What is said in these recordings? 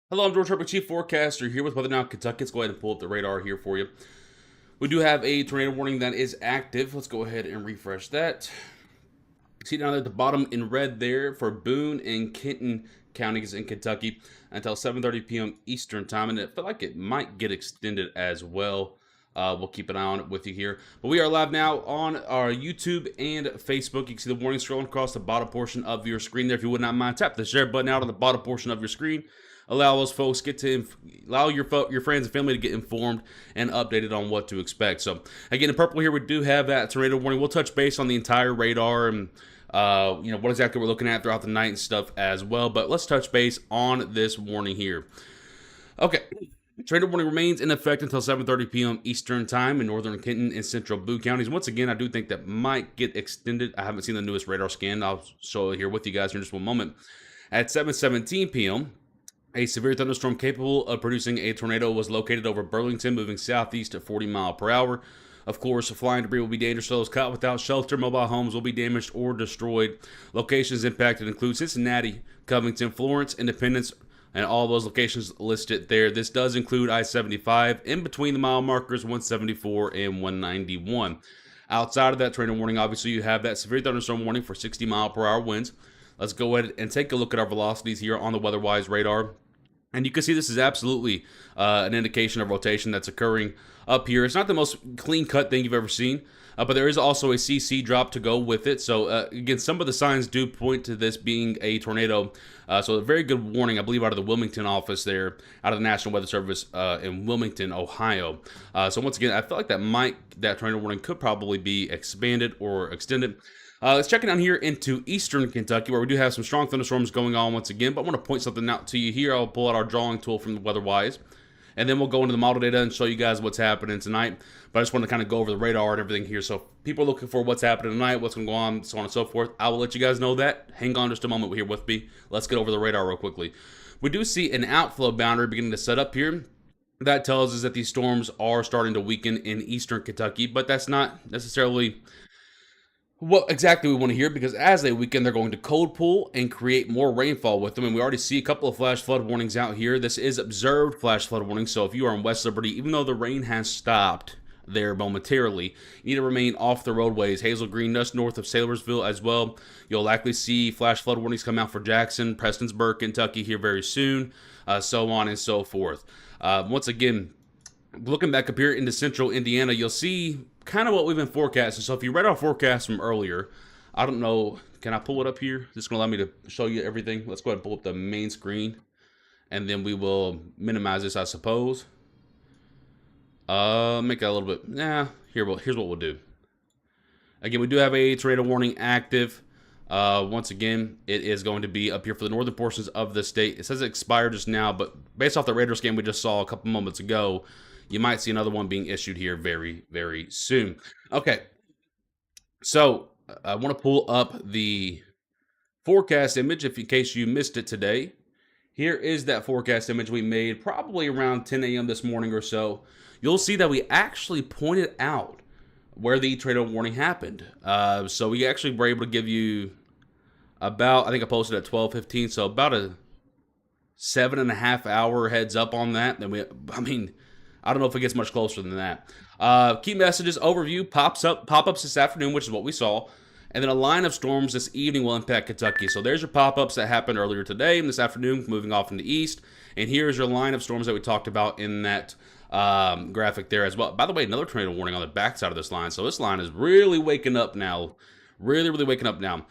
Hello, I'm George Herbert, Chief Forecaster here with Weather Now Kentucky. Let's go ahead and pull up the radar here for you. We do have a tornado warning that is active. Let's go ahead and refresh that. See down there at the bottom in red there for Boone and Kenton counties in Kentucky until 7:30 p.m. Eastern time, and it felt like it might get extended as well. We'll keep an eye on it with you here. But we are live now on our YouTube and Facebook. You can see the warning scrolling across the bottom portion of your screen there. If you would not mind, tap the share button out on the bottom portion of your screen. Allow those folks allow your friends and family to get informed and updated on what to expect. So again, in purple here, we do have that tornado warning. We'll touch base on the entire radar and what exactly we're looking at throughout the night and stuff as well. But let's touch base on this warning here. Okay. Tornado warning remains in effect until 7:30 p.m. Eastern time in northern Kenton and central Boone counties. Once again, I do think that might get extended. I haven't seen the newest radar scan. I'll show it here with you guys in just one moment. At 7:17 p.m., a severe thunderstorm capable of producing a tornado was located over Burlington, moving southeast at 40 miles per hour. Of course, flying debris will be dangerous to those caught without shelter. Mobile homes will be damaged or destroyed. Locations impacted include Cincinnati, Covington, Florence, Independence, and all those locations listed there. This does include I-75 in between the mile markers 174 and 191. Outside of that tornado warning, obviously you have that severe thunderstorm warning for 60 mile per hour winds. Let's go ahead and take a look at our velocities here on the WeatherWise radar. And you can see this is absolutely an indication of rotation that's occurring up here. It's not the most clean-cut thing you've ever seen, but there is also a CC drop to go with it. So, again, some of the signs do point to this being a tornado. So a very good warning, I believe, out of the Wilmington office there, out of the National Weather Service in Wilmington, Ohio. So once again, I feel like that tornado warning could probably be expanded or extended. Let's check it down here into eastern Kentucky, where we do have some strong thunderstorms going on once again. But I want to point something out to you here. I'll pull out our drawing tool from the WeatherWise, and then we'll go into the model data and show you guys what's happening tonight. But I just want to kind of go over the radar and everything here. So people are looking for what's happening tonight, what's going to go on, so on and so forth. I will let you guys know that. Hang on just a moment here with me. Let's get over the radar real quickly. We do see an outflow boundary beginning to set up here. That tells us that these storms are starting to weaken in eastern Kentucky, but that's not necessarily what exactly we want to hear, because as they weaken, they're going to cold pool and create more rainfall with them. And we already see a couple of flash flood warnings out here. This is observed flash flood warning. So if you are in West Liberty, even though the rain has stopped there momentarily, you need to remain off the roadways. Hazel Green, just north of Saylorsville as well. You'll likely see flash flood warnings come out for Jackson, Prestonsburg, Kentucky here very soon, so on and so forth. Once again, looking back up here into central Indiana, you'll see kind of what we've been forecasting. So if you read our forecast from earlier, I don't know, can I pull it up here? This is going to allow me to show you everything. Let's go ahead and pull up the main screen, and then we will minimize this, I suppose. Make that a little bit, here's what we'll do. Again, we do have a tornado warning active. Once again, it is going to be up here for the northern portions of the state. It says it expired just now, but based off the radar scan we just saw a couple moments ago, you might see another one being issued here very, very soon. Okay, so I want to pull up the forecast image in case you missed it today. Here is that forecast image we made probably around 10 a.m. this morning or so. You'll see that we actually pointed out where the tornado warning happened. So we actually were able to give you about, I think I posted at 12:15, so about a 7.5 hour heads up on that. I don't know if it gets much closer than that. Key messages overview pop-ups this afternoon, which is what we saw. And then a line of storms this evening will impact Kentucky. So there's your pop-ups that happened earlier today and this afternoon, moving off in the east. And here's your line of storms that we talked about in that graphic there as well. By the way, another tornado warning on the backside of this line. So this line is really waking up now. Really, really waking up now.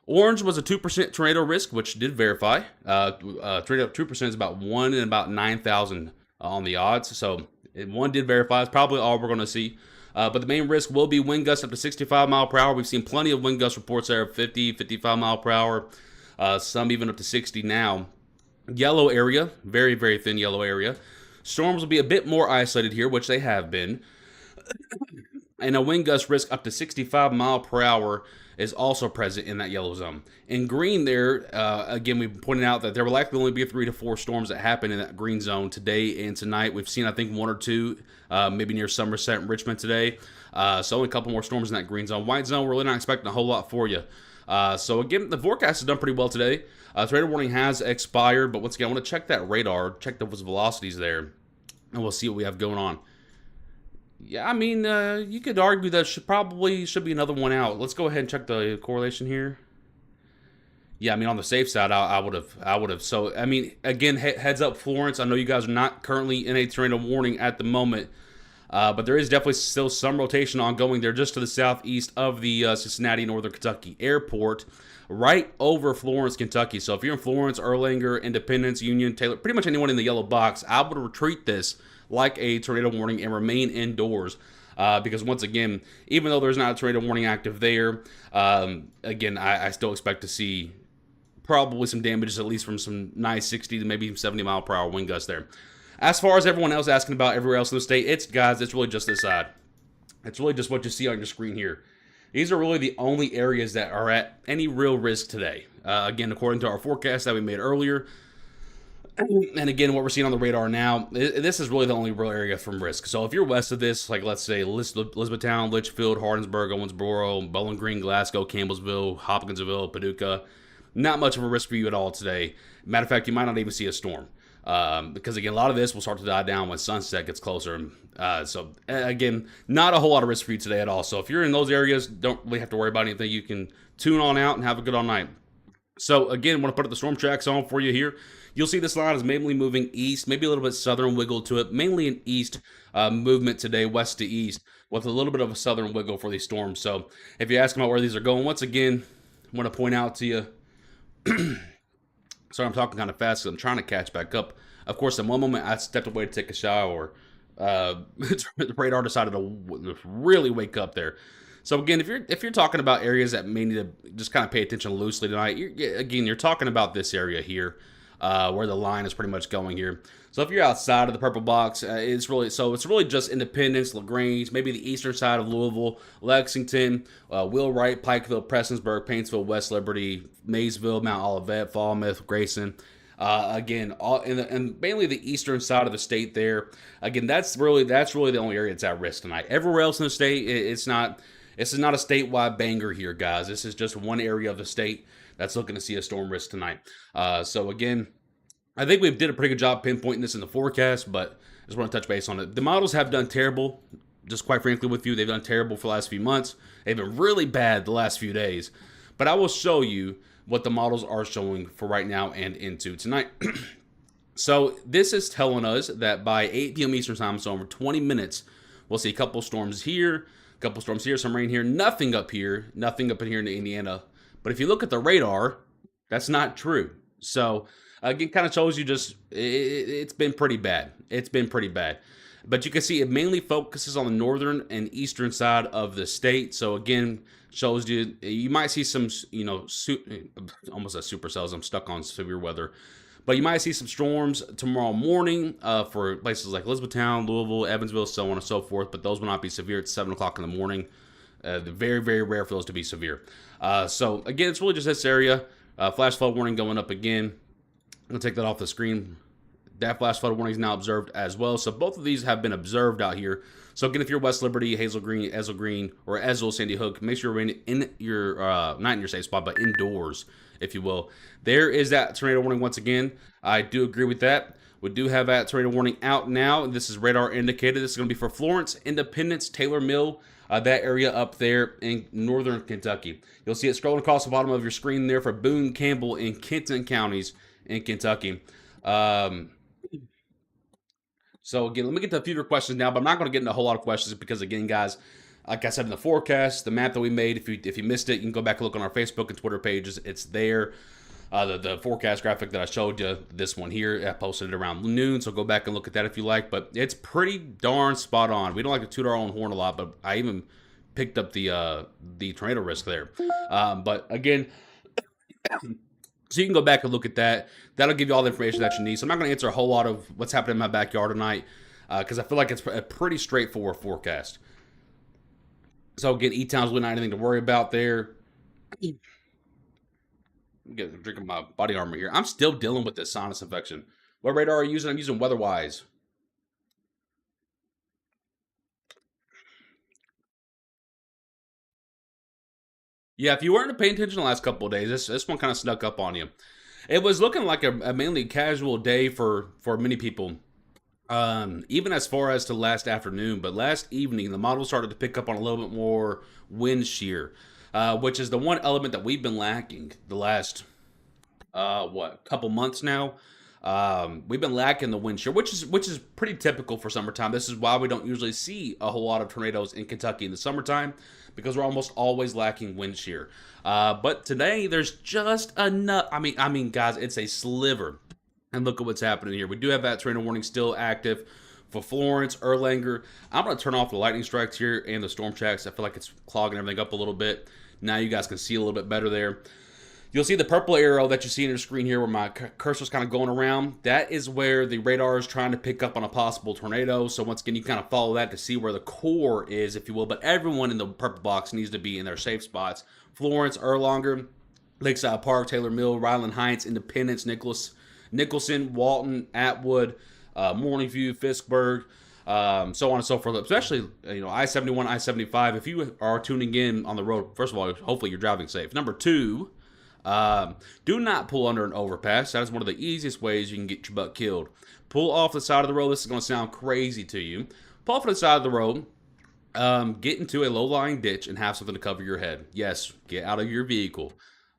Orange was a 2% tornado risk, which did verify. Tornado 2% is about 1 in about 9,000 on the odds. So one did verify. It's probably all we're going to see. But the main risk will be wind gusts up to 65 mile per hour. We've seen plenty of wind gust reports there of 50, 55 mile per hour. Some even up to 60 now. Yellow area, very, very thin yellow area. Storms will be a bit more isolated here, which they have been. And a wind gust risk up to 65 mile per hour is also present in that yellow zone. In green there, again, we pointed out that there will likely only be 3 to 4 storms that happen in that green zone today and tonight. We've seen, I think, 1 or 2, maybe near Somerset and Richmond today. So only a couple more storms in that green zone. White zone, we're really not expecting a whole lot for you. So again, the forecast has done pretty well today. Tornado warning has expired, but once again, I want to check that radar, check those velocities there, and we'll see what we have going on. Yeah, I mean, you could argue that probably should be another one out. Let's go ahead and check the correlation here. Yeah, I mean, on the safe side, I would have. So, I mean, again, heads up, Florence. I know you guys are not currently in a tornado warning at the moment, but there is definitely still some rotation ongoing there, just to the southeast of the Cincinnati, Northern Kentucky airport, right over Florence, Kentucky. So, if you're in Florence, Erlanger, Independence, Union, Taylor, pretty much anyone in the yellow box, I would treat this like a tornado warning and remain indoors. Because once again, even though there's not a tornado warning active there, again, I still expect to see probably some damages, at least from some nice 60 to maybe 70 mile per hour wind gusts there. As far as everyone else asking about everywhere else in the state, it's really just this side. It's really just what you see on your screen here. These are really the only areas that are at any real risk today. Again, according to our forecast that we made earlier, and again, what we're seeing on the radar now, this is really the only real area from risk. So if you're west of this, like let's say Elizabethtown, Litchfield, Hardinsburg, Owensboro, Bowling Green, Glasgow, Campbellsville, Hopkinsville, Paducah, not much of a risk for you at all today. Matter of fact, you might not even see a storm. Because again, a lot of this will start to die down when sunset gets closer. So again, not a whole lot of risk for you today at all. So if you're in those areas, don't really have to worry about anything. You can tune on out and have a good all night. So again, I want to put up the storm tracks on for you here. You'll see this line is mainly moving east, maybe a little bit southern wiggle to it, mainly an east movement today, west to east, with a little bit of a southern wiggle for these storms. So if you ask about where these are going, once again, I want to point out to you, sorry, I'm talking kind of fast because I'm trying to catch back up. Of course, in one moment, I stepped away to take a shower. The radar decided to really wake up there. So again, if you're talking about areas that may need to just kind of pay attention loosely tonight, you're talking about this area here, where the line is pretty much going here. So if you're outside of the purple box, it's really just Independence, LaGrange, maybe the eastern side of Louisville, Lexington, Wheelwright, Pikeville, Prestonsburg, Paintsville, West Liberty, Maysville, Mount Olivet, Falmouth, Grayson. Again, and mainly the eastern side of the state there. Again, that's really the only area that's at risk tonight. Everywhere else in the state, it's not. This is not a statewide banger here, guys. This is just one area of the state that's looking to see a storm risk tonight. So again, I think we did a pretty good job pinpointing this in the forecast, but I just want to touch base on it. The models have done terrible, just quite frankly with you. They've done terrible for the last few months. They've been really bad the last few days. But I will show you what the models are showing for right now and into tonight. So this is telling us that by 8 p.m. Eastern time, so over 20 minutes, we'll see a couple storms here, a couple storms here, some rain here, nothing up here, nothing up in here in Indiana. But if you look at the radar, that's not true. So again, kind of shows you just it's been pretty bad. It's been pretty bad. But you can see it mainly focuses on the northern and eastern side of the state. So again, shows you might see some, almost a supercells. I'm stuck on severe weather. But you might see some storms tomorrow morning for places like Elizabethtown, Louisville, Evansville, so on and so forth. But those will not be severe at 7 o'clock in the morning. Very, very rare for those to be severe. So again, it's really just this area. Flash flood warning going up again. I'm going to take that off the screen. That flash flood warning is now observed as well. So both of these have been observed out here. So again, if you're West Liberty, Hazel Green, or Ezel, Sandy Hook, make sure you're in your, not in your safe spot, but indoors, if you will. There is that tornado warning once again. I do agree with that. We do have that tornado warning out now. This is radar indicated. This is going to be for Florence, Independence, Taylor Mill, that area up there in northern Kentucky. You'll see it scrolling across the bottom of your screen there for Boone, Campbell, and Kenton counties in Kentucky. So again, let me get to a few of your questions now, but I'm not going to get into a whole lot of questions because again, guys, like I said in the forecast, the map that we made, if you missed it, you can go back and look on our Facebook and Twitter pages. It's there. The forecast graphic that I showed you, this one here, I posted it around noon, so go back and look at that if you like. But it's pretty darn spot on. We don't like to toot our own horn a lot, but I even picked up the tornado risk there. But again, so you can go back and look at that. That'll give you all the information that you need. So I'm not going to answer a whole lot of what's happening in my backyard tonight because I feel like it's a pretty straightforward forecast. So again, E-Town's really not anything to worry about there. I'm drinking my body armor here. I'm still dealing with this sinus infection. What radar are you using? I'm using WeatherWise. Yeah, if you weren't paying attention the last couple of days, this one kind of snuck up on you. It was looking like a mainly casual day for many people. Even as far as to last afternoon, but last evening the model started to pick up on a little bit more wind shear, which is the one element that we've been lacking the last what couple months now. We've been lacking the wind shear, which is pretty typical for summertime. This is why we don't usually see a whole lot of tornadoes in Kentucky in the summertime, because we're almost always lacking wind shear. But today there's just enough. I mean, guys, it's a sliver. And look at what's happening here. We do have that tornado warning still active for Florence, Erlanger. I'm going to turn off the lightning strikes here and the storm tracks. I feel like it's clogging everything up a little bit. Now you guys can see a little bit better there. You'll see the purple arrow that you see on your screen here where my cursor's kind of going around. That is where the radar is trying to pick up on a possible tornado. So once again, you kind of follow that to see where the core is, if you will. But everyone in the purple box needs to be in their safe spots. Florence, Erlanger, Lakeside Park, Taylor Mill, Ryland Heights, Independence, Nicholson, Walton, Atwood, Morningview, Fiskburg, so on and so forth. Especially, I-71, I-75. If you are tuning in on the road, first of all, hopefully you're driving safe. Number two, do not pull under an overpass. That is one of the easiest ways you can get your butt killed. Pull off the side of the road. This is going to sound crazy to you. Pull off the side of the road. Get into a low-lying ditch and have something to cover your head. Yes, get out of your vehicle.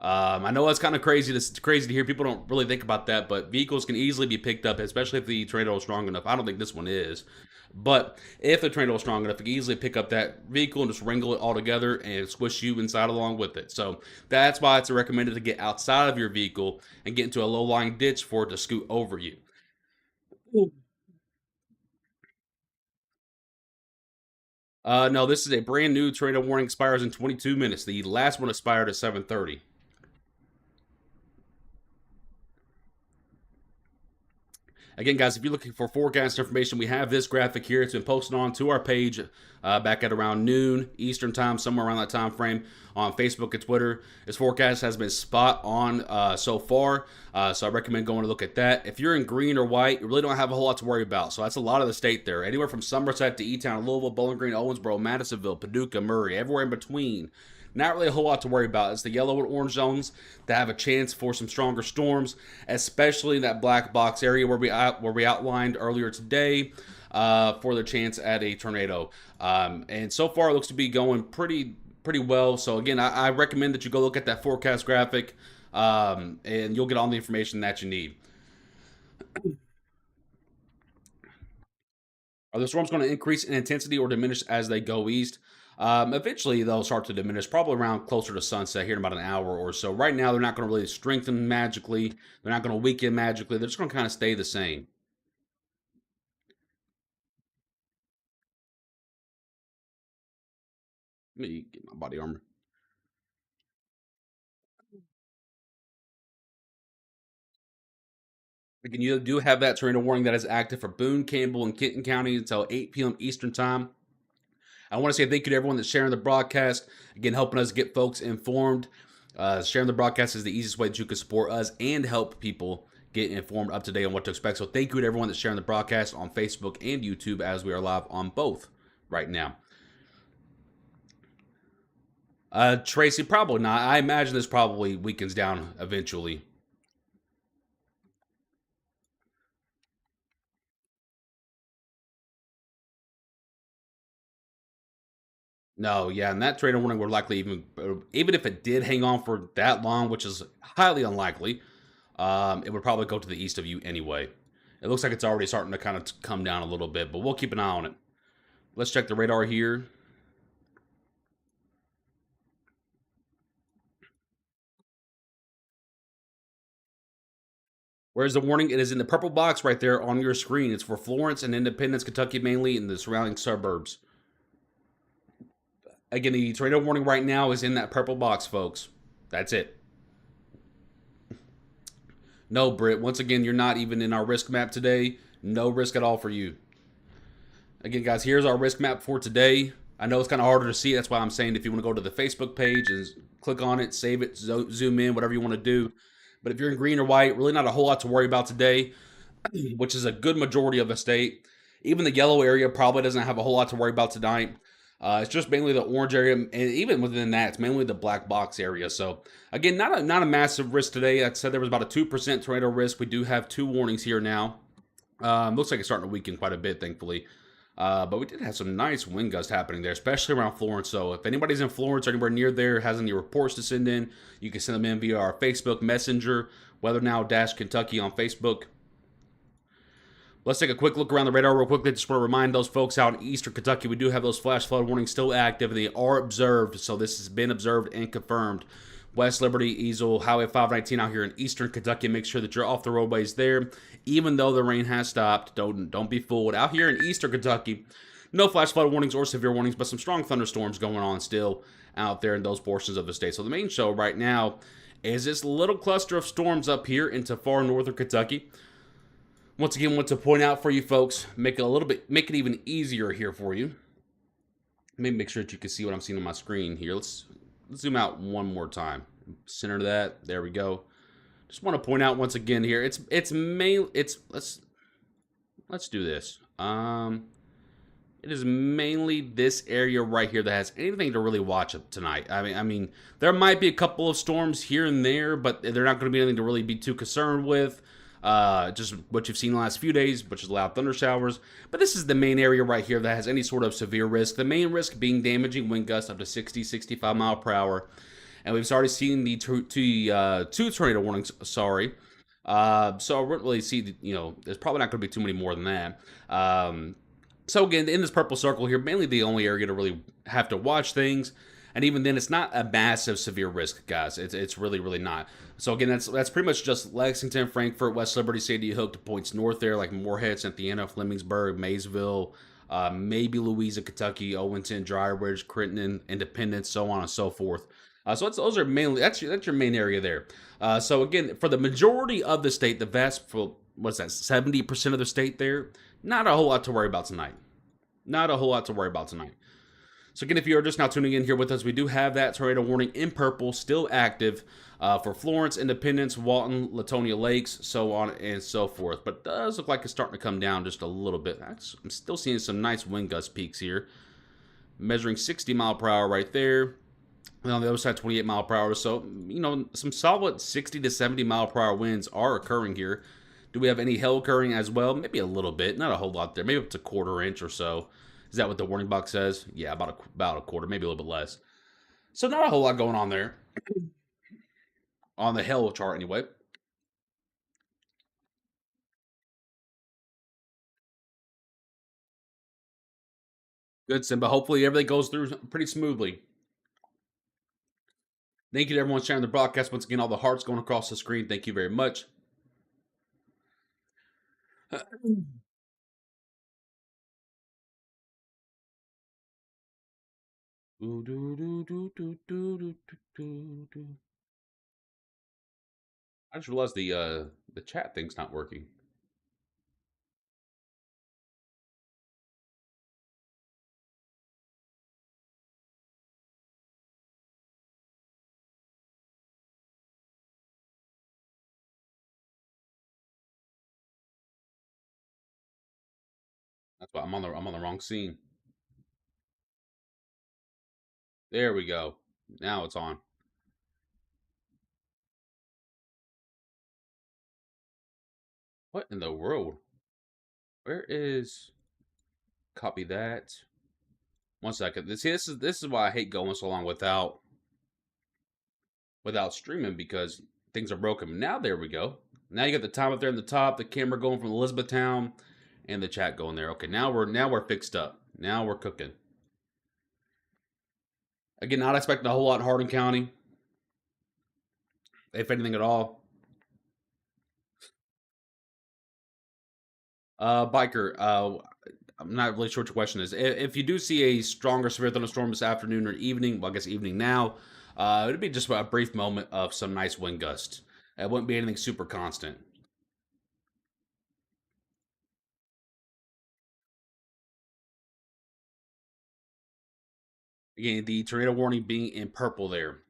I know that's kind of crazy. It's crazy to hear. People don't really think about that, but vehicles can easily be picked up, especially if the tornado is strong enough. I don't think this one is, but if the tornado is strong enough, it can easily pick up that vehicle and just wrangle it all together and squish you inside along with it. So that's why it's recommended to get outside of your vehicle and get into a low-lying ditch for it to scoot over you. No, this is a brand new tornado warning. Expires in 22 minutes. The last one expired at 7:30. Again, guys, if you're looking for forecast information, we have this graphic here. It's been posted on to our page back at around noon Eastern time, somewhere around that time frame on Facebook and Twitter. This forecast has been spot on so far, so I recommend going to look at that. If you're in green or white, you really don't have a whole lot to worry about. So that's a lot of the state there. Anywhere from Somerset to E-Town, Louisville, Bowling Green, Owensboro, Madisonville, Paducah, Murray, everywhere in between. Not really a whole lot to worry about. It's the yellow and orange zones that have a chance for some stronger storms, especially in that black box area where we outlined earlier today for the chance at a tornado. And so far, it looks to be going pretty well. So again, I recommend that you go look at that forecast graphic, and you'll get all the information that you need. Are the storms going to increase in intensity or diminish as they go east? Eventually, they'll start to diminish, probably around closer to sunset here in about an hour or so. Right now, they're not going to really strengthen magically. They're not going to weaken magically. They're just going to kind of stay the same. Let me get my body armor. Again, you do have that tornado warning that is active for Boone, Campbell, and Kenton County until 8 p.m. Eastern Time. I want to say thank you to everyone that's sharing the broadcast. Again, helping us get folks informed. Sharing the broadcast is the easiest way that you can support us and help people get informed up to date on what to expect. So thank you to everyone that's sharing the broadcast on Facebook and YouTube, as we are live on both right now. Tracy, probably not. I imagine this probably weakens down eventually. No, yeah, and that trade warning would likely even if it did hang on for that long, which is highly unlikely, it would probably go to the east of you anyway. It looks like it's already starting to kind of come down a little bit, but we'll keep an eye on it. Let's check the radar here. Where's the warning? It is in the purple box right there on your screen. It's for Florence and Independence, Kentucky mainly, and the surrounding suburbs. Again, the tornado warning right now is in that purple box, folks. That's it. No, Britt. Once again, you're not even in our risk map today. No risk at all for you. Again, guys, here's our risk map for today. I know it's kind of harder to see. That's why I'm saying if you want to go to the Facebook page and click on it, save it, zoom in, whatever you want to do. But if you're in green or white, really not a whole lot to worry about today, which is a good majority of the state. Even the yellow area probably doesn't have a whole lot to worry about tonight. It's just mainly the orange area, and even within that, it's mainly the black box area. So again, not a massive risk today. Like I said, there was about a 2% tornado risk. We do have 2 warnings here now. Looks like it's starting to weaken quite a bit, thankfully. But we did have some nice wind gusts happening there, especially around Florence. So if anybody's in Florence or anywhere near there has any reports to send in, you can send them in via our Facebook Messenger, Weather Now Kentucky on Facebook. Let's take a quick look around the radar real quickly. Just want to remind those folks out in eastern Kentucky, we do have those flash flood warnings still active. They are observed, so this has been observed and confirmed. West Liberty, Easel, Highway 519 out here in eastern Kentucky. Make sure that you're off the roadways there, even though the rain has stopped. Don't be fooled. Out here in eastern Kentucky, no flash flood warnings or severe warnings, but some strong thunderstorms going on still out there in those portions of the state. So the main show right now is this little cluster of storms up here into far northern Kentucky. Once again, want to point out for you folks, make it even easier here for you. Let me make sure that you can see what I'm seeing on my screen here. Let's zoom out one more time. Center that. There we go. Just want to point out once again here. Let's do this. It is mainly this area right here that has anything to really watch tonight. I mean, there might be a couple of storms here and there, but they're not going to be anything to really be too concerned with. Just what you've seen the last few days, which is loud thunder showers. But this is the main area right here that has any sort of severe risk. The main risk being damaging wind gusts up to 60, 65 mile per hour. And we've already seen the two tornado warnings, sorry. So I wouldn't really see, there's probably not going to be too many more than that. So again, in this purple circle here, mainly the only area to really have to watch things. And even then, it's not a massive severe risk, guys. It's really, really not. So again, that's pretty much just Lexington, Frankfort, West Liberty, Sandy Hook to points north there, like Moorhead, Cynthiana, Flemingsburg, Maysville, maybe Louisa, Kentucky, Owenton, Dry Ridge, Crittenden, Independence, so on and so forth. So those are mainly that's your main area there. So again, for the majority of the state, the vast for what's that 70% of the state there, not a whole lot to worry about tonight. Not a whole lot to worry about tonight. So again, if you are just now tuning in here with us, we do have that tornado warning in purple still active for Florence, Independence, Walton, Latonia Lakes, so on and so forth. But it does look like it's starting to come down just a little bit. I'm still seeing some nice wind gust peaks here, measuring 60 mile per hour right there. And on the other side, 28 mile per hour. So, some solid 60 to 70 mile per hour winds are occurring here. Do we have any hail occurring as well? Maybe a little bit, not a whole lot there. Maybe up to a quarter inch or so. Is that what the warning box says? Yeah, about a quarter, maybe a little bit less. So not a whole lot going on there. On the hail chart anyway. Good, Simba. Hopefully everything goes through pretty smoothly. Thank you to everyone sharing the broadcast. Once again, all the hearts going across the screen. Thank you very much. I just realized the chat thing's not working. That's why I'm on the wrong scene. There we go. Now it's on. What in the world? Where is copy that? 1 second. See, this is why I hate going so long without streaming, because things are broken. Now there we go. Now you got the time up there in the top, the camera going from Elizabethtown, and the chat going there. Okay, now we're fixed up. Now we're cooking. Again, not expecting a whole lot in Hardin County, if anything at all. Biker, I'm not really sure what your question is. If you do see a stronger severe thunderstorm this afternoon or evening, well, I guess evening now, it'd be just a brief moment of some nice wind gusts. It wouldn't be anything super constant. Again, the tornado warning being in purple there.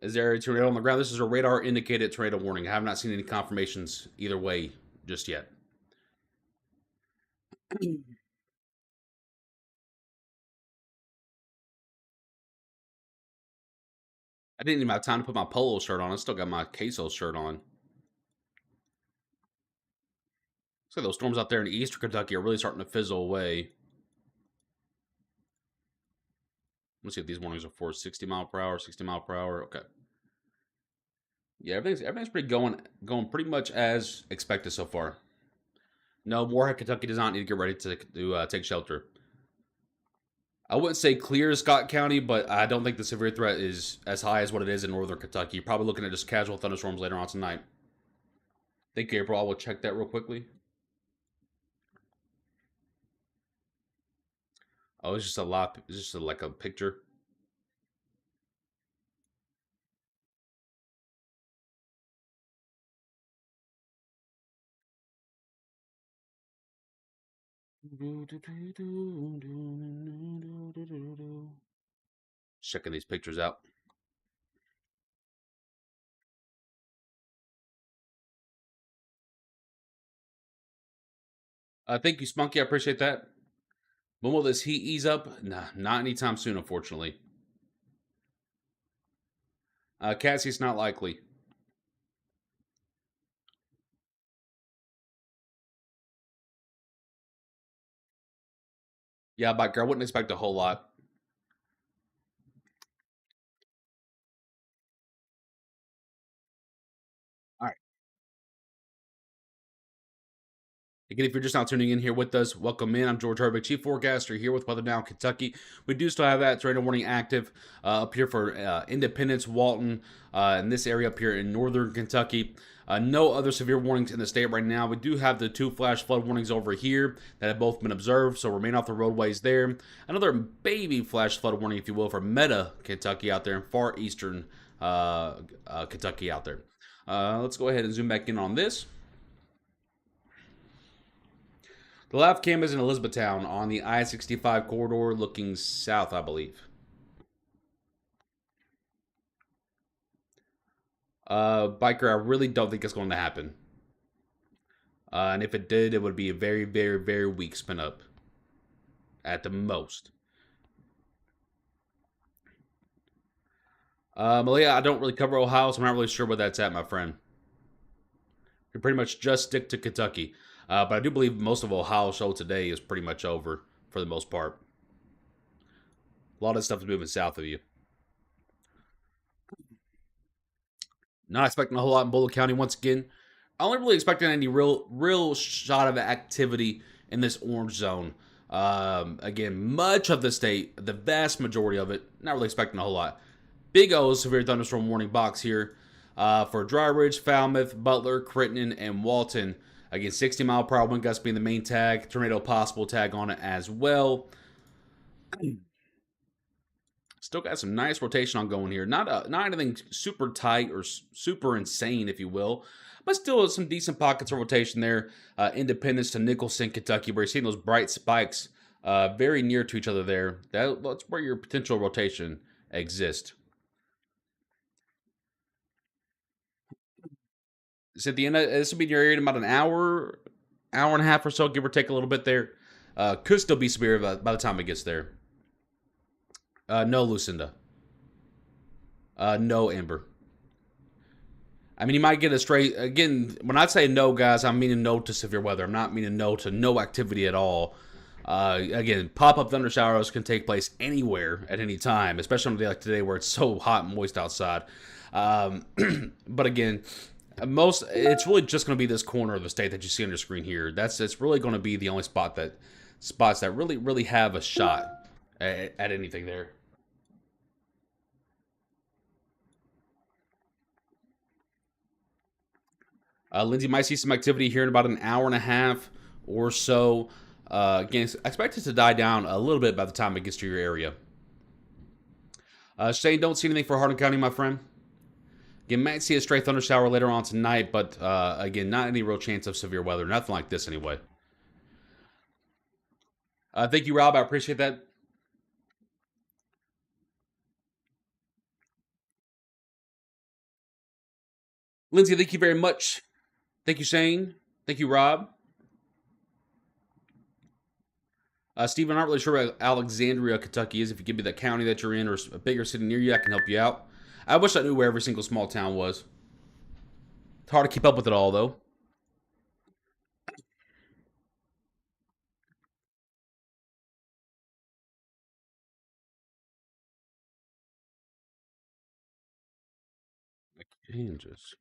Is there a tornado on the ground? This is a radar indicated tornado warning. I have not seen any confirmations either way just yet. I didn't even have time to put my polo shirt on. I still got my queso shirt on. So those storms out there in eastern Kentucky are really starting to fizzle away. Let's see if these warnings are for 60 mile per hour, 60 mile per hour. Okay. Yeah, everything's pretty going pretty much as expected so far. No, Moorhead, Kentucky does not need to get ready to take shelter. I wouldn't say clear Scott County, but I don't think the severe threat is as high as what it is in northern Kentucky. You're probably looking at just casual thunderstorms later on tonight. Thank you, April. I will check that real quickly. Oh, it's just a lot. It's just like a picture. Checking these pictures out. Thank you, Spunky. I appreciate that. When will this heat ease up? Nah, not anytime soon, unfortunately. Cassie's not likely. Yeah, biker. I wouldn't expect a whole lot. All right. Again, if you're just now tuning in here with us, welcome in. I'm George Harvick, Chief Forecaster, here with Weather Now, Kentucky. We do still have that tornado warning active up here for Independence, Walton, in this area up here in northern Kentucky. No other severe warnings in the state right now. We do have the 2 flash flood warnings over here that have both been observed, so remain off the roadways there. Another baby flash flood warning, if you will, for Meta, Kentucky out there in far eastern Kentucky out there. Let's go ahead and zoom back in on this. The left cam is in Elizabethtown on the I-65 corridor looking south, I believe. Biker, I really don't think it's going to happen. And if it did, it would be a very, very, very weak spin up. At the most. Malia, I don't really cover Ohio, so I'm not really sure where that's at, my friend. You pretty much just stick to Kentucky. But I do believe most of Ohio show today is pretty much over for the most part. A lot of stuff is moving south of you. Not expecting a whole lot in Boulder County once again. I only really expecting any real shot of activity in this orange zone. Again, much of the state, the vast majority of it, not really expecting a whole lot. Big O severe thunderstorm warning box here for Dry Ridge, Falmouth, Butler, Crittenden, and Walton. Again, 60 mile per hour wind gusts being the main tag. Tornado possible tag on it as well. Still got some nice rotation on going here. Not anything super tight or super insane, if you will, but still some decent pockets of rotation there. Independence to Nicholson, Kentucky, where you're seeing those bright spikes very near to each other there. That's where your potential rotation exists. So at the end, this will be in your area in about an hour and a half or so, give or take a little bit there. Could still be severe by the time it gets there. No, Lucinda. No, Amber. I mean, you might get a straight. Again, when I say no, guys, I'm meaning no to severe weather. I'm not meaning no to no activity at all. Again, pop-up thunder showers can take place anywhere at any time, especially on a day like today where it's so hot and moist outside. But again, it's really just going to be this corner of the state that you see on your screen here. It's really going to be the only spots that really have a shot at anything there. Lindsay might see some activity here in about an hour and a half or so. Again, expect it to die down a little bit by the time it gets to your area. Shane, don't see anything for Hardin County, my friend. Again, might see a stray thunder shower later on tonight, but again, not any real chance of severe weather. Nothing like this anyway. Thank you, Rob. I appreciate that. Lindsay, thank you very much. Thank you, Shane. Thank you, Rob. Steve, I'm not really sure where Alexandria, Kentucky is. If you give me the county that you're in or a bigger city near you, I can help you out. I wish I knew where every single small town was. It's hard to keep up with it all, though. Kansas.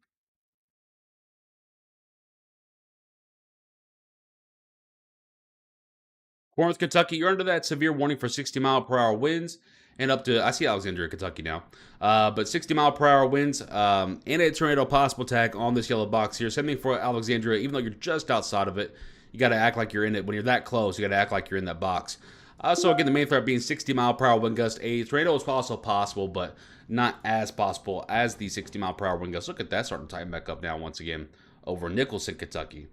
Corinth, Kentucky, you're under that severe warning for 60-mile-per-hour winds and up to, I see Alexandria, Kentucky now, but 60-mile-per-hour winds and a tornado possible tag on this yellow box here. Same thing for Alexandria, even though you're just outside of it, you got to act like you're in it. When you're that close, you got to act like you're in that box. So again, the main threat being 60-mile-per-hour wind gust. A tornado is also possible, but not as possible as the 60-mile-per-hour wind gust. Look at that starting to tighten back up now once again over Nicholson, Kentucky.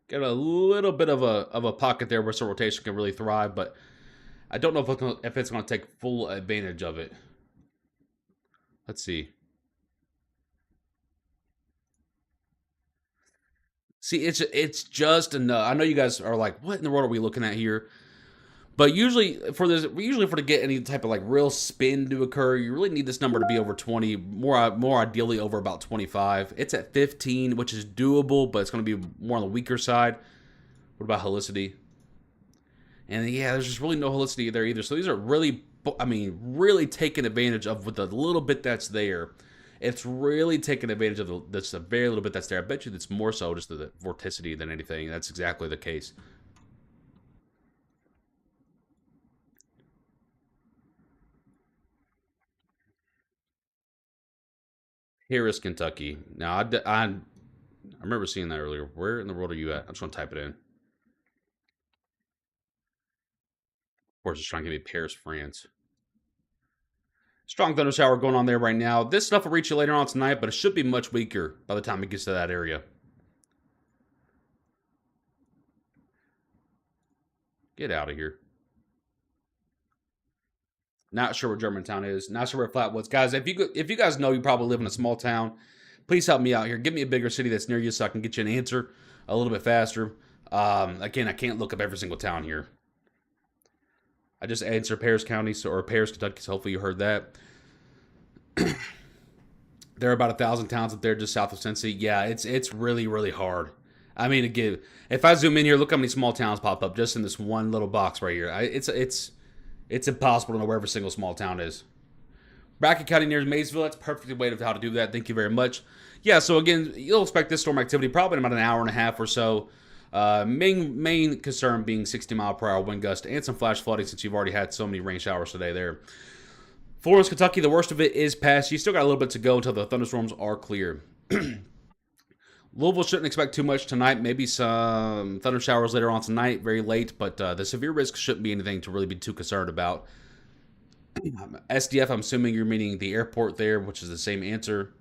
Get a little bit of a pocket there where some rotation can really thrive, but I don't know if it's going to take full advantage of it. Let's see. See, it's just enough. I know you guys are like, what in the world are we looking at here? But usually for to get any type of like real spin to occur, you really need this number to be over 20, more ideally over about 25. It's at 15, which is doable, but it's going to be more on the weaker side. What about helicity? And yeah, there's just really no helicity there either. So these are really, I mean, really taking advantage of with the little bit that's there. It's really taking advantage of the very little bit that's there. I bet you it's more so just the vorticity than anything. That's exactly the case. Harris, Kentucky. Now, I remember seeing that earlier. Where in the world are you at? I'm just going to type it in. Of course, it's trying to give me Paris, France. Strong thunder shower going on there right now. This stuff will reach you later on tonight, but it should be much weaker by the time it gets to that area. Get out of here. Not sure where Germantown is. Not sure where Flatwoods. Guys, if you guys know you probably live in a small town, please help me out here. Give me a bigger city that's near you so I can get you an answer a little bit faster. Again, I can't look up every single town here. I just answered Paris County or Paris, Kentucky, so hopefully you heard that. There are about 1,000 towns up there just south of Cincy. Yeah, it's really, really hard. I mean, again, if I zoom in here, look how many small towns pop up just in this one little box right here. It's impossible to know where every single small town is. Brackett County near Maysville, that's a perfect way of how to do that. Thank you very much. Yeah, so again, you'll expect this storm activity probably in about an hour and a half or so. Main concern being 60-mile-per-hour wind gust and some flash flooding since you've already had so many rain showers today there. Florence, Kentucky, the worst of it is past. You still got a little bit to go until the thunderstorms are clear. Louisville shouldn't expect too much tonight. Maybe some thunder showers later on tonight, very late, but the severe risk shouldn't be anything to really be too concerned about. SDF, I'm assuming you're meaning the airport there, which is the same answer.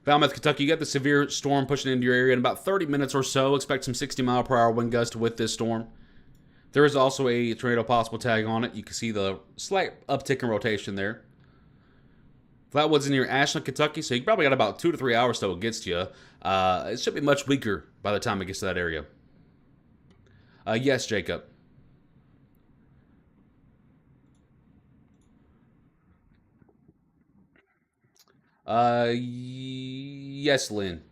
Falmouth, Kentucky, you got the severe storm pushing into your area in about 30 minutes or so. Expect some 60-mile-per-hour wind gust with this storm. There is also a tornado possible tag on it. You can see the slight uptick in rotation there. Flatwoods near Ashland, Kentucky, so you probably got about 2 to 3 hours till it gets to you. It should be much weaker by the time it gets to that area. Yes, Jacob. Yes, Lynn.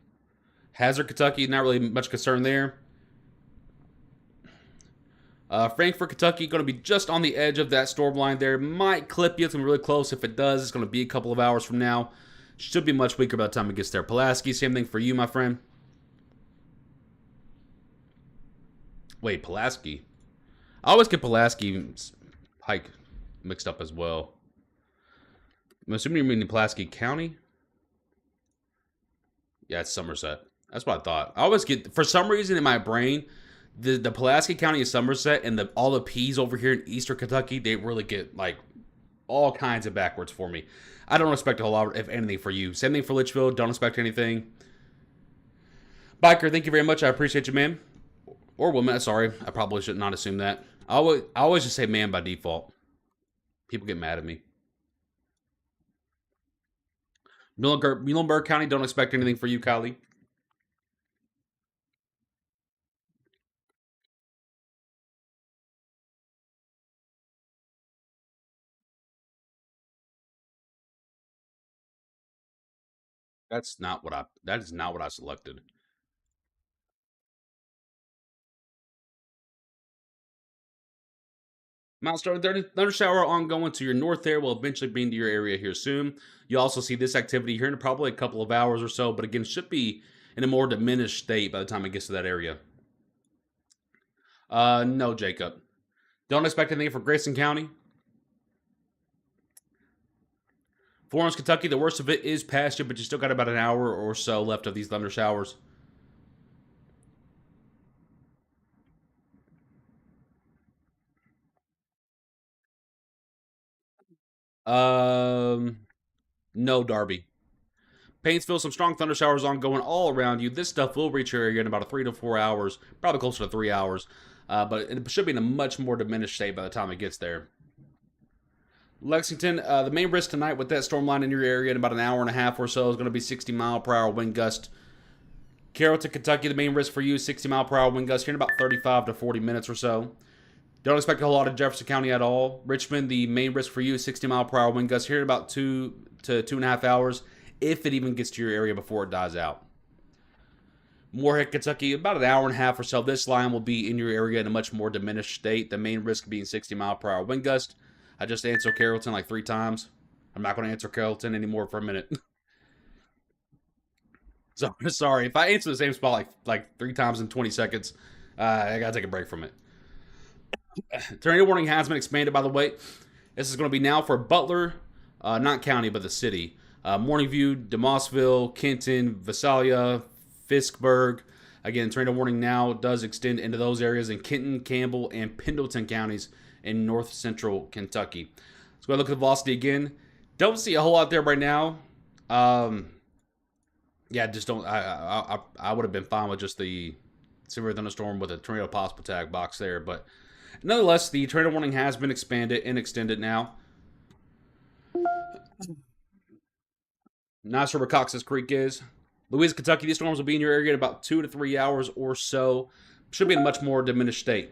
Hazard, Kentucky, not really much concern there. Frankfort, Kentucky, going to be just on the edge of that storm line there. Might clip you. It's going to be really close. If it does, it's going to be a couple of hours from now. Should be much weaker by the time it gets there. Pulaski, same thing for you, my friend. Wait, Pulaski? I always get Pulaski Pike mixed up as well. I'm assuming you mean Pulaski County? Yeah, it's Somerset. That's what I thought. I always get, for some reason in my brain, the Pulaski County is Somerset, and all the P's over here in Eastern Kentucky, they really get like all kinds of backwards for me. I don't expect a whole lot, if anything, for you. Same thing for Litchfield. Don't expect anything. Biker, thank you very much. I appreciate you, man. Or woman. Sorry, I probably should not assume that. I always just say man by default. People get mad at me. Muhlenberg County, don't expect anything for you, Kylie. That is not what I selected. Mount Star thunder shower ongoing to your north there will eventually be into your area here soon. You also see this activity here in probably a couple of hours or so, but again, should be in a more diminished state by the time it gets to that area. No, Jacob. Don't expect anything for Grayson County. Florence, Kentucky, the worst of it is past you, but you still got about an hour or so left of these thunder showers. Um, no, Darby. Painesville, some strong thunder showers ongoing all around you. This stuff will reach your area in about 3 to 4 hours, probably closer to 3 hours. But it should be in a much more diminished state by the time it gets there. Lexington, the main risk tonight with that storm line in your area in about an hour and a half or so is going to be 60-mile-per-hour wind gust. Carrollton, Kentucky, the main risk for you, 60-mile-per-hour wind gust here in about 35 to 40 minutes or so. Don't expect a whole lot of Jefferson County at all. Richmond, the main risk for you, 60-mile-per-hour wind gust here in about 2 to 2.5 hours, if it even gets to your area before it dies out. Moorhead, Kentucky, about an hour and a half or so. This line will be in your area in a much more diminished state. The main risk being 60-mile-per-hour wind gust. I just answered Carrollton like 3 times. I'm not going to answer Carrollton anymore for a minute. So sorry if I answer the same spot like 3 times in 20 seconds. I gotta take a break from it. Tornado warning has been expanded, by the way. This is going to be now for Butler, not county, but the city. Morningview, DeMossville, Kenton, Visalia, Fiskburg. Again, tornado warning now does extend into those areas in Kenton, Campbell, and Pendleton counties in north central Kentucky. Let's go look at the velocity again. Don't see a whole lot there right now. Yeah, just don't. I would have been fine with just the severe thunderstorm with a tornado possible tag box there, but nonetheless, the tornado warning has been expanded and extended now. Not sure where Cox's Creek is. Louisa, Kentucky, these storms will be in your area in about 2 to 3 hours or so. Should be in a much more diminished state.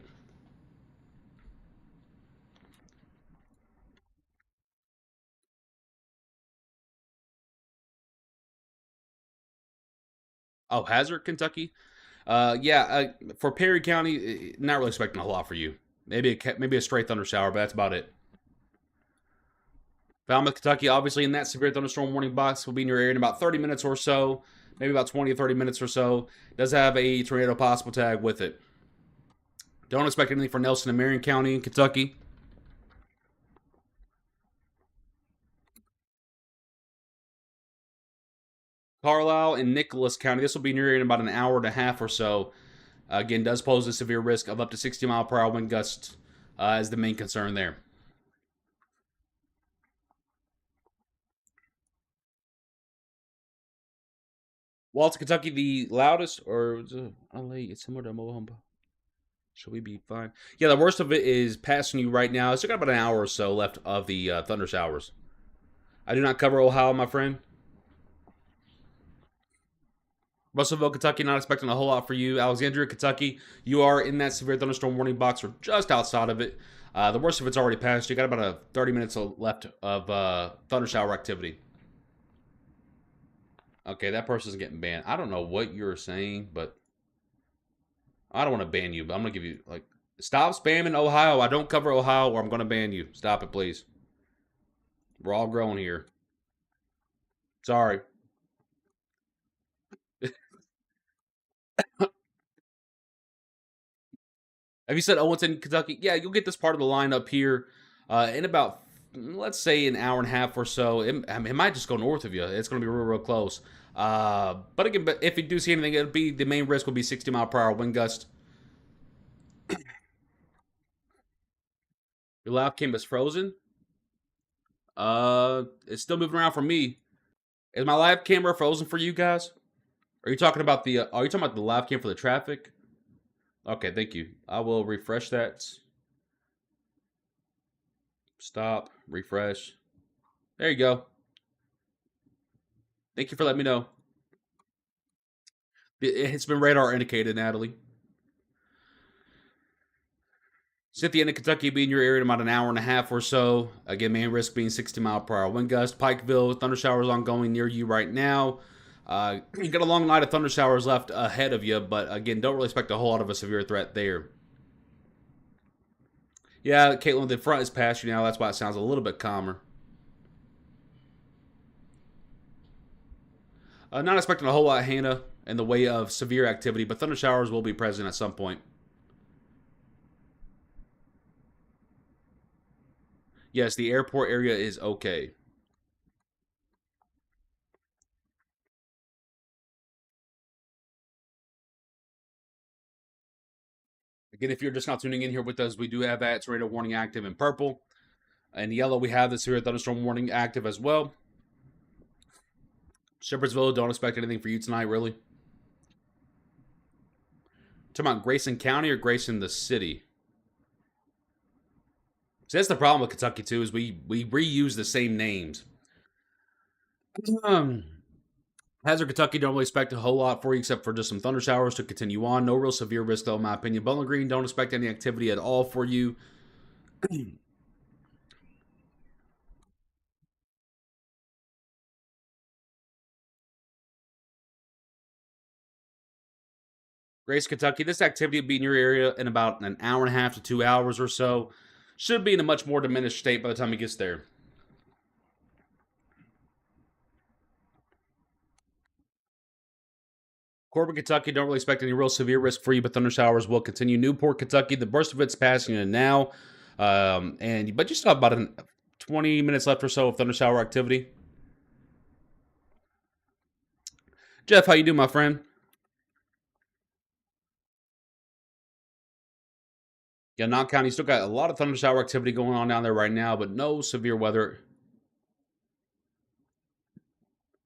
Oh, Hazard, Kentucky. Yeah, for Perry County, not really expecting a whole lot for you. Maybe a straight thunder shower, but that's about it. Falmouth, Kentucky, obviously in that severe thunderstorm warning box will be in your area in about 30 minutes or so, maybe about 20 or 30 minutes or so. Does have a tornado possible tag with it. Don't expect anything for Nelson and Marion County in Kentucky. Carlisle and Nicholas County, this will be in your area in about an hour and a half or so. Again, does pose a severe risk of up to 60-mile-per-hour wind gusts as the main concern there. Walton, Kentucky, the loudest, or LA, it's similar to mobile home. Should we be fine? Yeah, the worst of it is passing you right now. It's got about an hour or so left of the thunder showers. I do not cover Ohio, my friend. Russellville, Kentucky, not expecting a whole lot for you. Alexandria, Kentucky, you are in that severe thunderstorm warning box or just outside of it. The worst of it's already passed. You got about 30 minutes left of thunder shower activity. Okay, that person's getting banned. I don't know what you're saying, but I don't want to ban you, but I'm going to give you, like, stop spamming Ohio. I don't cover Ohio or I'm going to ban you. Stop it, please. We're all grown here. Sorry. Have you said Owenton, Kentucky? Yeah, you'll get this part of the line up here in about, let's say, an hour and a half or so. It might just go north of you. It's going to be real, real close. But again, if you do see anything, it'll be the main risk will be 60-mile-per-hour wind gust. Your live cam is frozen. It's still moving around for me. Is my live camera frozen for you guys? Are you talking about the? Are you talking about the live cam for the traffic? Okay, thank you. I will refresh that. Stop. Refresh. There you go. Thank you for letting me know. It's been radar indicated, Natalie. Cynthia in Kentucky be in your area in about an hour and a half or so. Again, main risk being 60-mile-per-hour wind gust. Pikeville, thunder showers ongoing near you right now. You got a long night of thunder showers left ahead of you, but again, don't really expect a whole lot of a severe threat there. Yeah, Caitlin, the front is past you now. That's why it sounds a little bit calmer. Not expecting a whole lot, Hannah, in the way of severe activity, but thunder showers will be present at some point. Yes, the airport area is okay. Again, if you're just not tuning in here with us, we do have that tornado warning active in purple. In yellow, we have the severe thunderstorm warning active as well. Shepherdsville, don't expect anything for you tonight, really. Talking about Grayson County or Grayson the city? See, that's the problem with Kentucky too, is we reuse the same names. Um, Hazard, Kentucky, don't really expect a whole lot for you except for just some thunder showers to continue on. No real severe risk, though, in my opinion. Bowling Green, don't expect any activity at all for you. Grace, Kentucky, this activity will be in your area in about an hour and a half to 2 hours or so. Should be in a much more diminished state by the time it gets there. Corbin, Kentucky, don't really expect any real severe risk for you, but thunder showers will continue. Newport, Kentucky, the burst of it's passing in now, but you still have about 20 minutes left or so of thunder shower activity. Jeff, how you doing, my friend? Yeah, Knott County still got a lot of thunder shower activity going on down there right now, but no severe weather.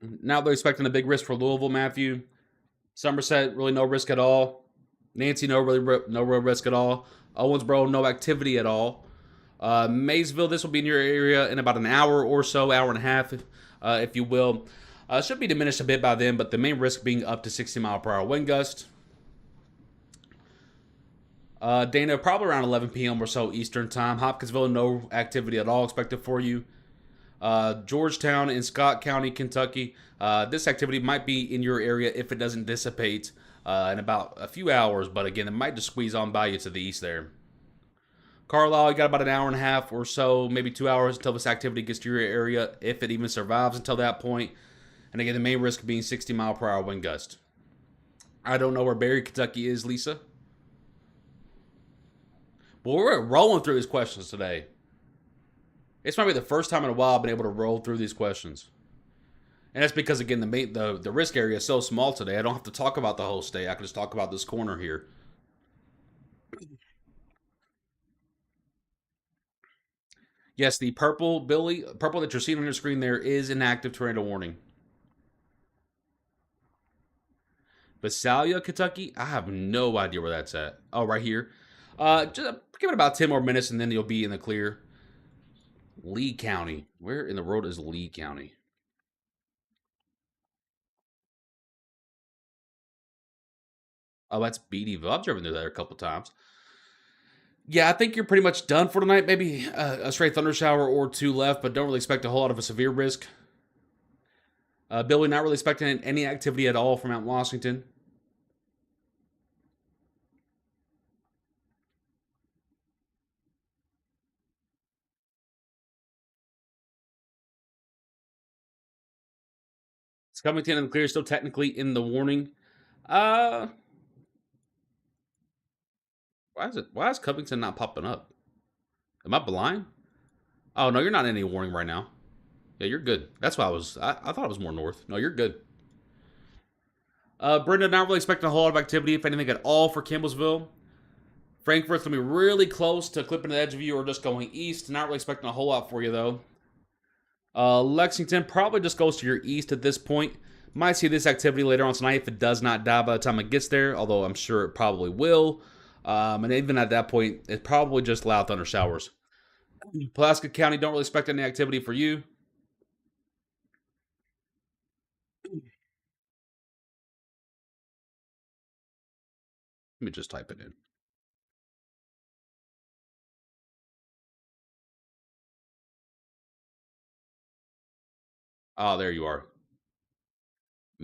Now they're expecting a big risk for Louisville, Matthew. Somerset, really no risk at all. Nancy, no real risk at all. Owensboro, no activity at all. Maysville, this will be in your area in about an hour or so, hour and a half, if you will. Should be diminished a bit by then, but the main risk being up to 60-mile-per-hour wind gust. Dana, probably around 11 p.m. or so Eastern time. Hopkinsville, no activity at all expected for you. Georgetown in Scott County, Kentucky. This activity might be in your area if it doesn't dissipate in about a few hours, but again, it might just squeeze on by you to the east there. Carlisle, you got about an hour and a half or so, maybe 2 hours until this activity gets to your area, if it even survives until that point. And again, the main risk being 60-mile-per-hour wind gust. I don't know where Barry, Kentucky is, Lisa. Well, we're rolling through these questions today. It's probably the first time in a while I've been able to roll through these questions. And that's because, again, the risk area is so small today, I don't have to talk about the whole state. I can just talk about this corner here. Yes, the purple, Billy, purple that you're seeing on your screen there is an active tornado warning. Visalia, Kentucky, I have no idea where that's at. Oh, right here. Just give it about 10 more minutes and then you'll be in the clear. Lee County. Where in the world is Lee County? Oh, that's Beattyville. I've driven through there a couple times. Yeah, I think you're pretty much done for tonight. Maybe a straight thunder shower or two left, but don't really expect a whole lot of a severe risk. Billy, not really expecting any activity at all from Mount Washington. It's coming in the clear, still technically in the warning. Uh, why is it? Why is Covington not popping up? Am I blind? Oh no, you're not in any warning right now. Yeah, you're good. That's why I thought it was more north. No, you're good. Brenda, not really expecting a whole lot of activity, if anything at all, for Campbellsville. Frankfurt's gonna be really close to clipping the edge of you or just going east. Not really expecting a whole lot for you though. Lexington probably just goes to your east at this point. Might see this activity later on tonight if it does not die by the time it gets there, although I'm sure it probably will. And even at that point, it's probably just loud thunder showers. Pulaski County, don't really expect any activity for you. Let me just type it in. Oh, there you are.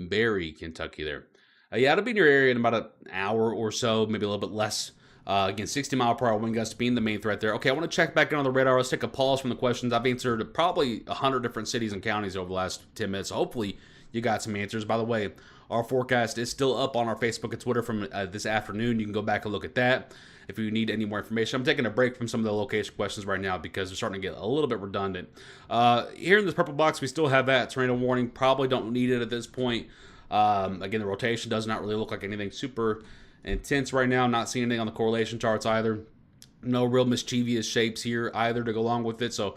Berry, Kentucky there. Yeah, it'll be in your area in about an hour or so, maybe a little bit less. Again, 60-mile-per-hour wind gusts being the main threat there. Okay, I want to check back in on the radar. Let's take a pause from the questions. I've answered probably 100 different cities and counties over the last 10 minutes. Hopefully, you got some answers. By the way, our forecast is still up on our Facebook and Twitter from this afternoon. You can go back and look at that if you need any more information. I'm taking a break from some of the location questions right now because they're starting to get a little bit redundant. Here in this purple box, we still have that tornado warning. Probably don't need it at this point. Again, the rotation does not really look like anything super intense right now. Not seeing anything on the correlation charts either. No real mischievous shapes here either to go along with it. So,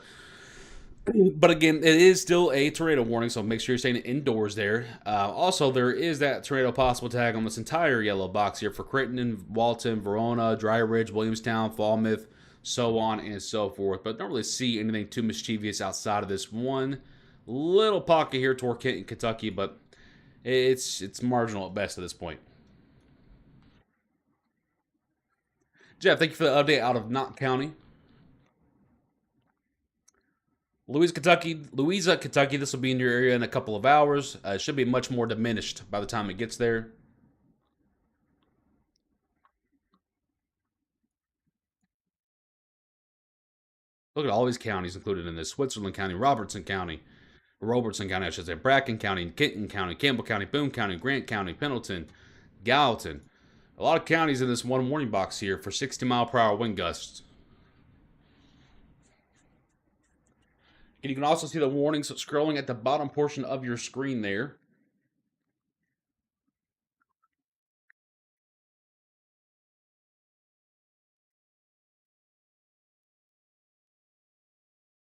but again, it is still a tornado warning, so make sure you're staying indoors there. Also, there is that tornado possible tag on this entire yellow box here for Crittenden, Walton, Verona, Dry Ridge, Williamstown, Falmouth, so on and so forth. But don't really see anything too mischievous outside of this one little pocket here toward Kentucky, but it's marginal at best at this point. Jeff, thank you for the update out of Knott County. Louisa, Kentucky. This will be in your area in a couple of hours. It should be much more diminished by the time it gets there. Look at all these counties included in this: Switzerland County, Robertson County, I should say, Bracken County, Kenton County, Campbell County, Boone County, Grant County, Pendleton, Gallatin. A lot of counties in this one warning box here for 60-mile-per-hour wind gusts. And you can also see the warnings scrolling at the bottom portion of your screen there.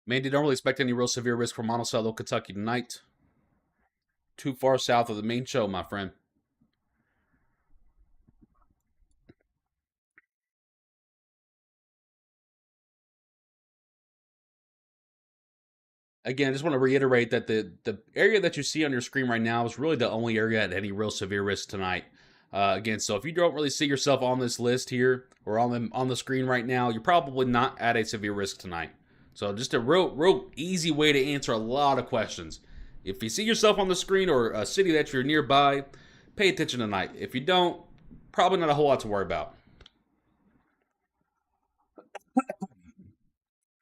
Mandy, don't really expect any real severe risk for Monticello, Kentucky tonight. Too far south of the main show, my friend. Again, I just want to reiterate that the area that you see on your screen right now is really the only area at any real severe risk tonight. Again, so if you don't really see yourself on this list here or on the screen right now, you're probably not at a severe risk tonight. So just a real easy way to answer a lot of questions. If you see yourself on the screen or a city that you're nearby, pay attention tonight. If you don't, probably not a whole lot to worry about.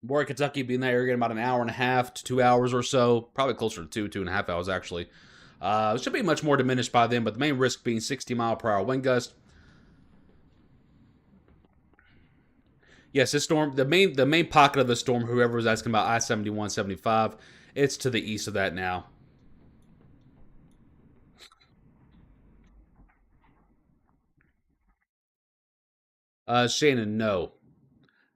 Warwick, Kentucky, be in that area in about an hour and a half to 2 hours or so. Probably closer to 2.5 hours actually. It should be much more diminished by then, but the main risk being 60-mile-per-hour wind gust. Yes, this storm, the main pocket of the storm, whoever was asking about I-71, 75, it's to the east of that now. Shannon, no.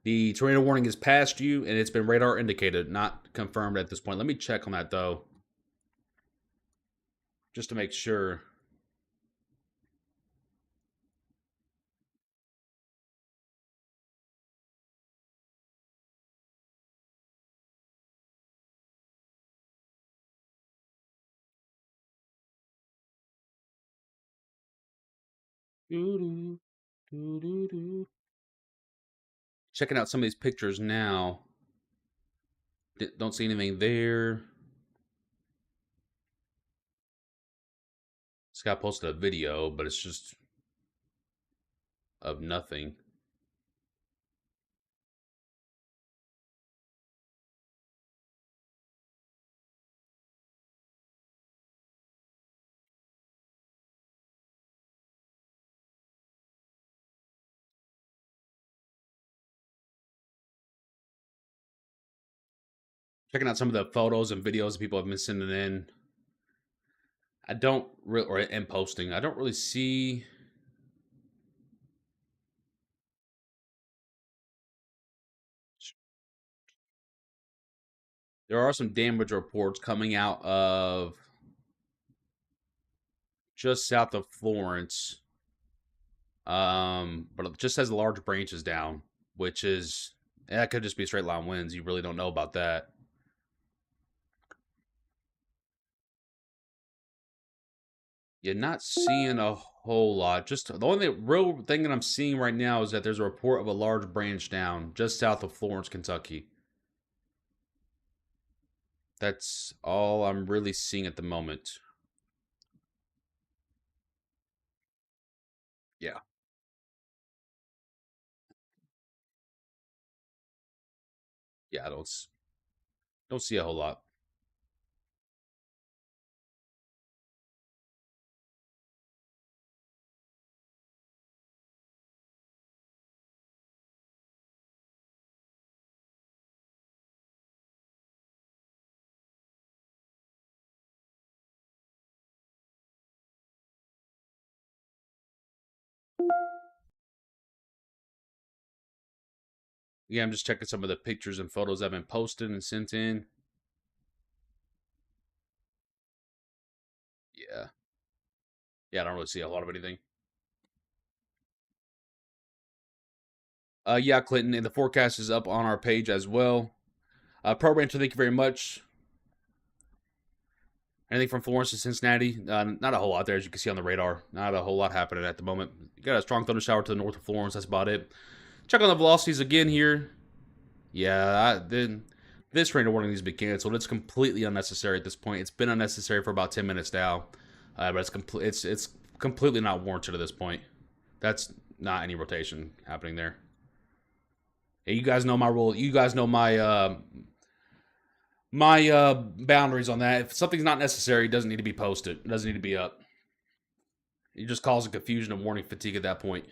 The tornado warning is past you, and it's been radar indicated, not confirmed at this point. Let me check on that, though, just to make sure. Doo-doo, doo-doo-doo. Checking out some of these pictures now. Don't see anything there. Scott posted a video, but it's just of nothing. Checking out some of the photos and videos people have been sending in. I don't really, or and posting. I don't really see. There are some damage reports coming out of just south of Florence. But it just has large branches down, which is that could just be straight line winds. You really don't know about that. You're not seeing a whole lot. Just the only real thing that I'm seeing right now is that there's a report of a large branch down just south of Florence, Kentucky. That's all I'm really seeing at the moment. Yeah, I don't see a whole lot. Yeah, I'm just checking some of the pictures and photos I've been posted and sent in. Yeah. Yeah, I don't really see a lot of anything. Yeah, Clinton, and the forecast is up on our page as well. Pro Rancher, thank you very much. Anything from Florence to Cincinnati? Not a whole lot there, as you can see on the radar. Not a whole lot happening at the moment. You got a strong thunder shower to the north of Florence. That's about it. Check on the velocities again here. Yeah, this tornado warning needs to be canceled. It's completely unnecessary at this point. It's been unnecessary for about 10 minutes now, but it's completely not warranted at this point. That's not any rotation happening there. Hey, you guys know my rule. You guys know my boundaries on that. If something's not necessary, it doesn't need to be posted. It doesn't need to be up. You just cause a confusion and warning fatigue at that point.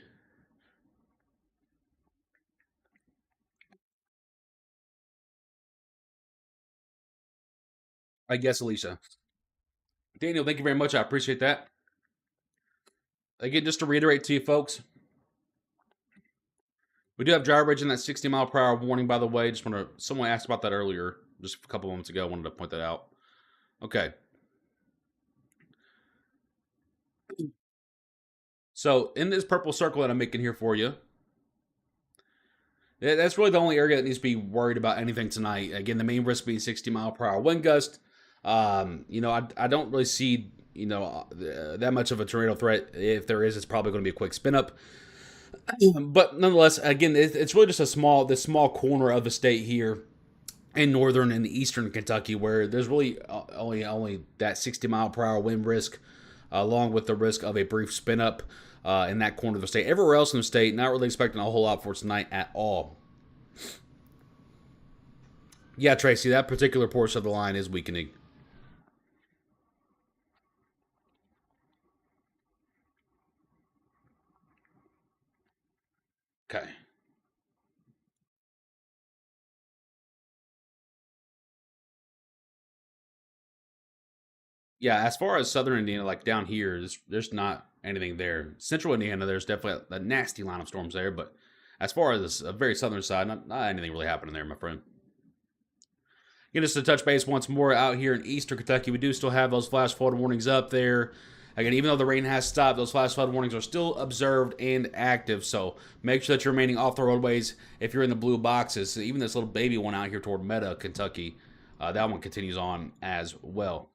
I guess, Alicia. Daniel, thank you very much. I appreciate that. Again, just to reiterate to you folks, we do have gyration in that 60-mile-per-hour warning, by the way. Just want to, someone asked about that earlier, just a couple moments ago. I wanted to point that out. Okay. So, in this purple circle that I'm making here for you, that's really the only area that needs to be worried about anything tonight. Again, the main risk being 60-mile-per-hour wind gust. I don't really see, that much of a tornado threat. If there is, it's probably going to be a quick spin up. But nonetheless, again, it's really just this small corner of the state here in northern and eastern Kentucky where there's really only that 60-mile-per-hour wind risk, along with the risk of a brief spin up in that corner of the state. Everywhere else in the state, not really expecting a whole lot for tonight at all. Yeah, Tracy, that particular portion of the line is weakening. Okay. Yeah, as far as southern Indiana, like down here, there's not anything there. Central Indiana, there's definitely a nasty line of storms there, but as far as a very southern side, not anything really happening there, my friend. Again, just to touch base once more out here in eastern Kentucky, we do still have those flash flood warnings up there. Again, even though the rain has stopped, those flash flood warnings are still observed and active. So make sure that you're remaining off the roadways if you're in the blue boxes. So even this little baby one out here toward Meta, Kentucky, that one continues on as well.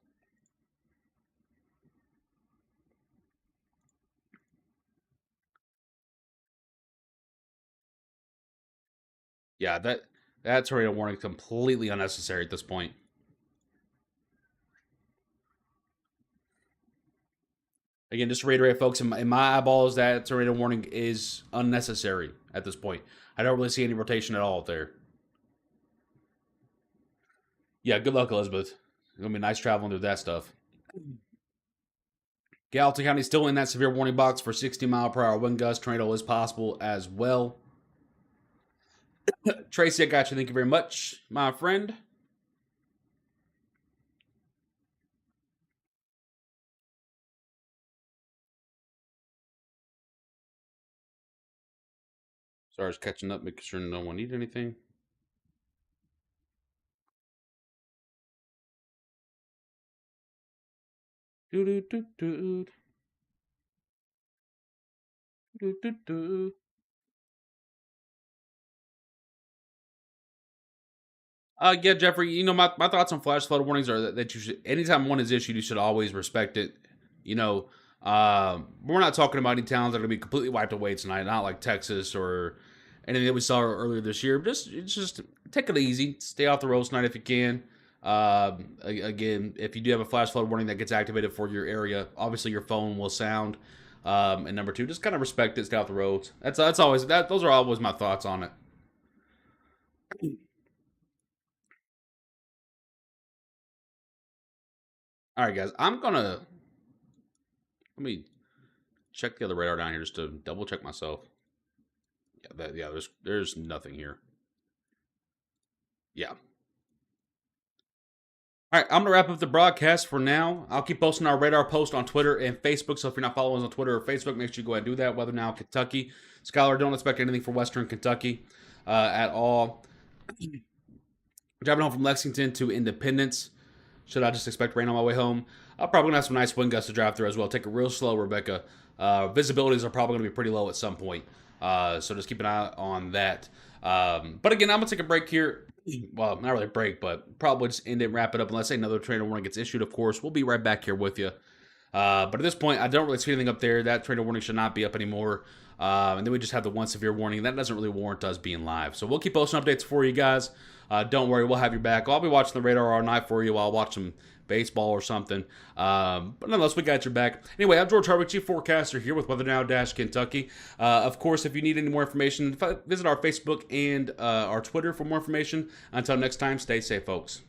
Yeah, that tornado warning is completely unnecessary at this point. Again, just to reiterate, folks, in my eyeballs, that tornado warning is unnecessary at this point. I don't really see any rotation at all there. Yeah, good luck, Elizabeth. It's gonna be nice traveling through that stuff. Gallatin County still in that severe warning box for 60-mile-per-hour wind gust. Tornado is possible as well. Tracy, I got you. Thank you very much, my friend. Sorry, I was catching up, making sure no one need anything. Do do do do do do do. Yeah, Jeffrey. My thoughts on flash flood warnings are that you should, anytime one is issued, you should always respect it. You know, we're not talking about any towns that are going to be completely wiped away tonight, not like Texas or anything that we saw earlier this year. Just take it easy, stay off the roads tonight if you can. Again, if you do have a flash flood warning that gets activated for your area, obviously your phone will sound. And number two, just kind of respect it, stay off the roads. That's always that. Those are always my thoughts on it. All right, guys. Let me check the other radar down here just to double check myself. Yeah, there's nothing here. Yeah. All right, I'm gonna wrap up the broadcast for now. I'll keep posting our radar post on Twitter and Facebook. So if you're not following us on Twitter or Facebook, make sure you go ahead and do that. Weather Now Kentucky. Skylar, don't expect anything for Western Kentucky at all. Driving home from Lexington to Independence. Should I just expect rain on my way home? I'm probably gonna have some nice wind gusts to drive through as well. Take it real slow, Rebecca. Visibilities are probably gonna be pretty low at some point, so just keep an eye on that. But again, I'm gonna take a break here. Well, not really a break, but probably just end it, wrap it up, unless another trainer warning gets issued. Of course, we'll be right back here with you. But at this point, I don't really see anything up there. That trainer warning should not be up anymore. And then we just have the one severe warning. That doesn't really warrant us being live. So we'll keep posting updates for you guys. Don't worry, we'll have you back. I'll be watching the radar all night for you while I watch some baseball or something. But nonetheless, we got your back. Anyway, I'm George Harvick, Chief Forecaster here with Weather Now Kentucky. Of course, if you need any more information, visit our Facebook and our Twitter for more information. Until next time, stay safe, folks.